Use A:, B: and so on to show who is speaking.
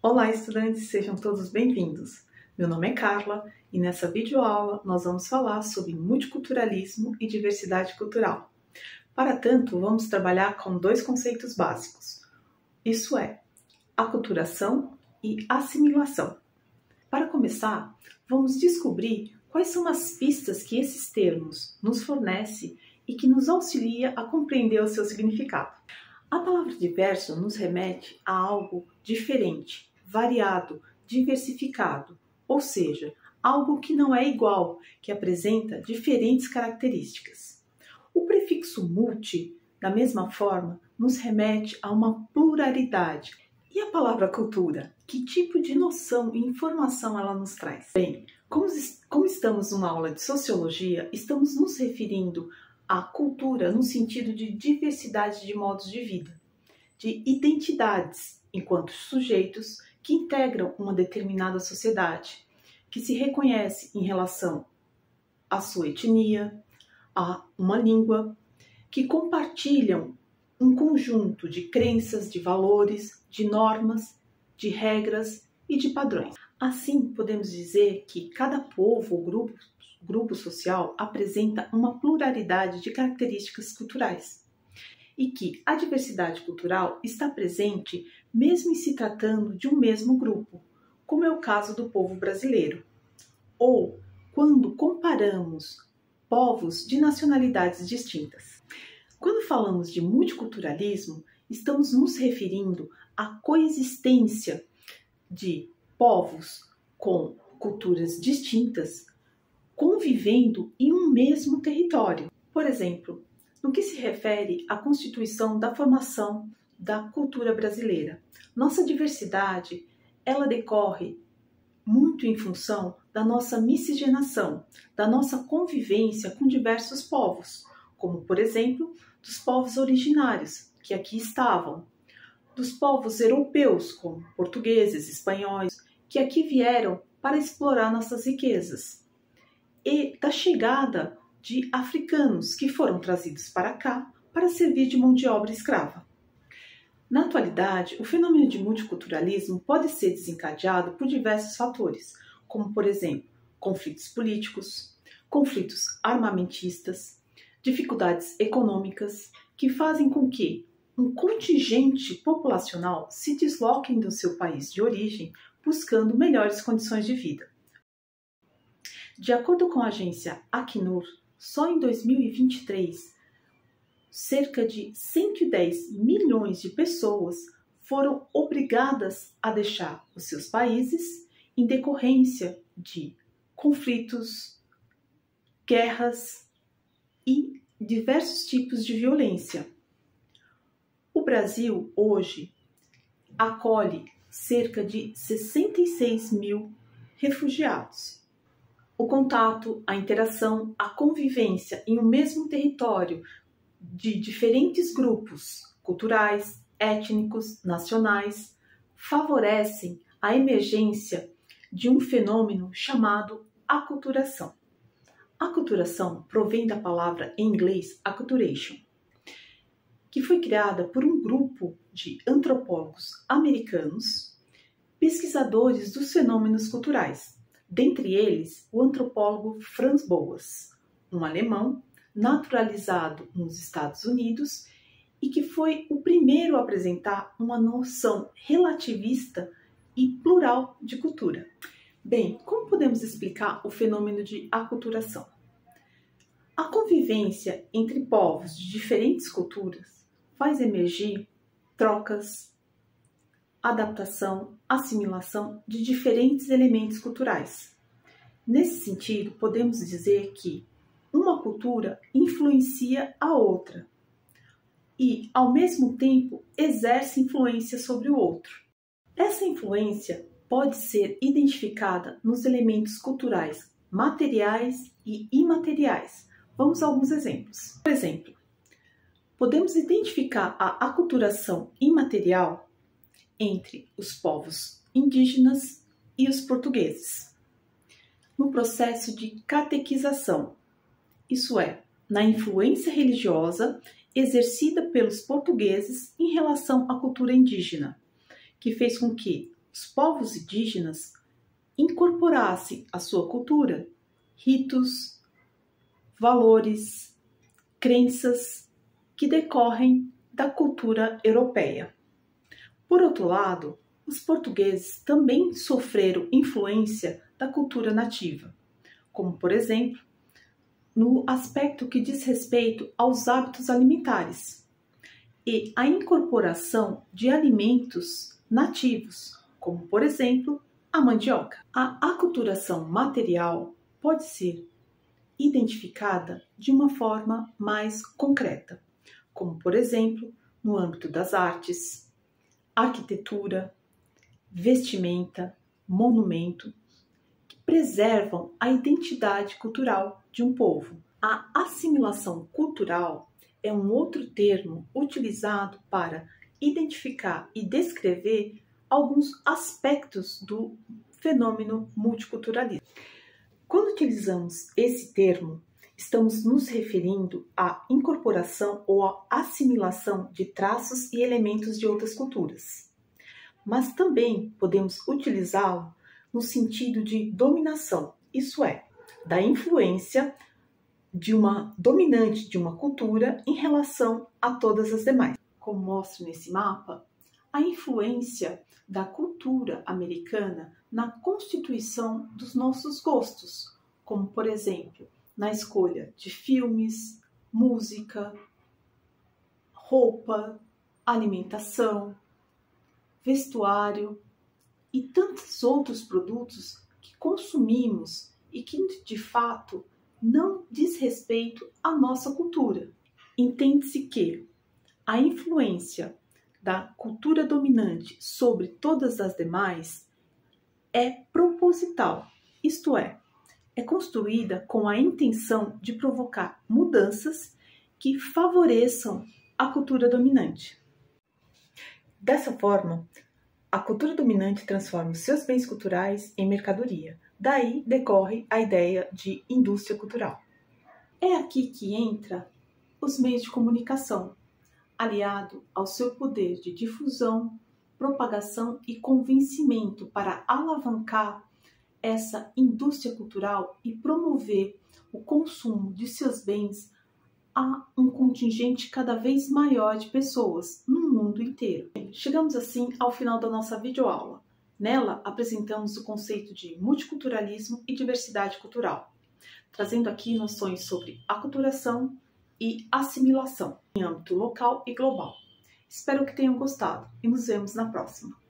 A: Olá, estudantes, sejam todos bem-vindos. Meu nome é Carla e nessa videoaula nós vamos falar sobre multiculturalismo e diversidade cultural. Para tanto, vamos trabalhar com dois conceitos básicos, isso é, aculturação e assimilação. Para começar, vamos descobrir quais são as pistas que esses termos nos fornecem e que nos auxilia a compreender o seu significado. A palavra diverso nos remete a algo diferente, variado, diversificado, ou seja, algo que não é igual, que apresenta diferentes características. O prefixo multi, da mesma forma, nos remete a uma pluralidade. E a palavra cultura? Que tipo de noção e informação ela nos traz? Bem, como estamos numa aula de sociologia, estamos nos referindo à cultura no sentido de diversidade de modos de vida, de identidades enquanto sujeitos que integram uma determinada sociedade, que se reconhece em relação à sua etnia, a uma língua, que compartilham um conjunto de crenças, de valores, de normas, de regras e de padrões. Assim, podemos dizer que cada povo ou grupo social apresenta uma pluralidade de características culturais e que a diversidade cultural está presente mesmo em se tratando de um mesmo grupo, como é o caso do povo brasileiro, ou quando comparamos povos de nacionalidades distintas. Quando falamos de multiculturalismo, estamos nos referindo à coexistência de povos com culturas distintas convivendo em um mesmo território. Por exemplo, no que se refere à constituição da formação da cultura brasileira, nossa diversidade, ela decorre muito em função da nossa miscigenação, da nossa convivência com diversos povos, como, por exemplo, dos povos originários, que aqui estavam, dos povos europeus, como portugueses, espanhóis, que aqui vieram para explorar nossas riquezas, e da chegada de africanos que foram trazidos para cá para servir de mão de obra escrava. Na atualidade, o fenômeno de multiculturalismo pode ser desencadeado por diversos fatores, como, por exemplo, conflitos políticos, conflitos armamentistas, dificuldades econômicas, que fazem com que um contingente populacional se desloque do seu país de origem buscando melhores condições de vida. De acordo com a agência Acnur, só em 2023, cerca de 110 milhões de pessoas foram obrigadas a deixar os seus países em decorrência de conflitos, guerras e diversos tipos de violência. O Brasil, hoje, acolhe cerca de 66 mil refugiados. O contato, a interação, a convivência em um mesmo território de diferentes grupos culturais, étnicos, nacionais, favorecem a emergência de um fenômeno chamado aculturação. Aculturação provém da palavra em inglês acculturation, que foi criada por um grupo de antropólogos americanos, pesquisadores dos fenômenos culturais, dentre eles o antropólogo Franz Boas, um alemão naturalizado nos Estados Unidos e que foi o primeiro a apresentar uma noção relativista e plural de cultura. Bem, como podemos explicar o fenômeno de aculturação? A convivência entre povos de diferentes culturas faz emergir trocas, adaptação, assimilação de diferentes elementos culturais. Nesse sentido, podemos dizer que uma cultura influencia a outra e, ao mesmo tempo, exerce influência sobre o outro. Essa influência pode ser identificada nos elementos culturais materiais e imateriais. Vamos a alguns exemplos. Por exemplo, podemos identificar a aculturação imaterial entre os povos indígenas e os portugueses, no processo de catequização, isso é, na influência religiosa exercida pelos portugueses em relação à cultura indígena, que fez com que os povos indígenas incorporassem à sua cultura ritos, valores, crenças que decorrem da cultura europeia. Por outro lado, os portugueses também sofreram influência da cultura nativa, como, por exemplo, no aspecto que diz respeito aos hábitos alimentares e a incorporação de alimentos nativos, como, por exemplo, a mandioca. A aculturação material pode ser identificada de uma forma mais concreta, como, por exemplo, no âmbito das artes, arquitetura, vestimenta, monumento, que preservam a identidade cultural de um povo. A assimilação cultural é um outro termo utilizado para identificar e descrever alguns aspectos do fenômeno multiculturalismo. Quando utilizamos esse termo, estamos nos referindo à incorporação ou à assimilação de traços e elementos de outras culturas. Mas também podemos utilizá-lo no sentido de dominação, isso é, da influência de uma dominante de uma cultura em relação a todas as demais. Como mostro nesse mapa, a influência da cultura americana na constituição dos nossos gostos, como, por exemplo, na escolha de filmes, música, roupa, alimentação, vestuário e tantos outros produtos que consumimos e que, de fato, não diz respeito à nossa cultura. Entende-se que a influência da cultura dominante sobre todas as demais é proposital, isto é construída com a intenção de provocar mudanças que favoreçam a cultura dominante. Dessa forma, a cultura dominante transforma os seus bens culturais em mercadoria. Daí decorre a ideia de indústria cultural. É aqui que entra os meios de comunicação, aliado ao seu poder de difusão, propagação e convencimento para alavancar essa indústria cultural e promover o consumo de seus bens a um contingente cada vez maior de pessoas no mundo inteiro. Chegamos assim ao final da nossa videoaula. Nela, apresentamos o conceito de multiculturalismo e diversidade cultural, trazendo aqui noções sobre aculturação e assimilação em âmbito local e global. Espero que tenham gostado e nos vemos na próxima.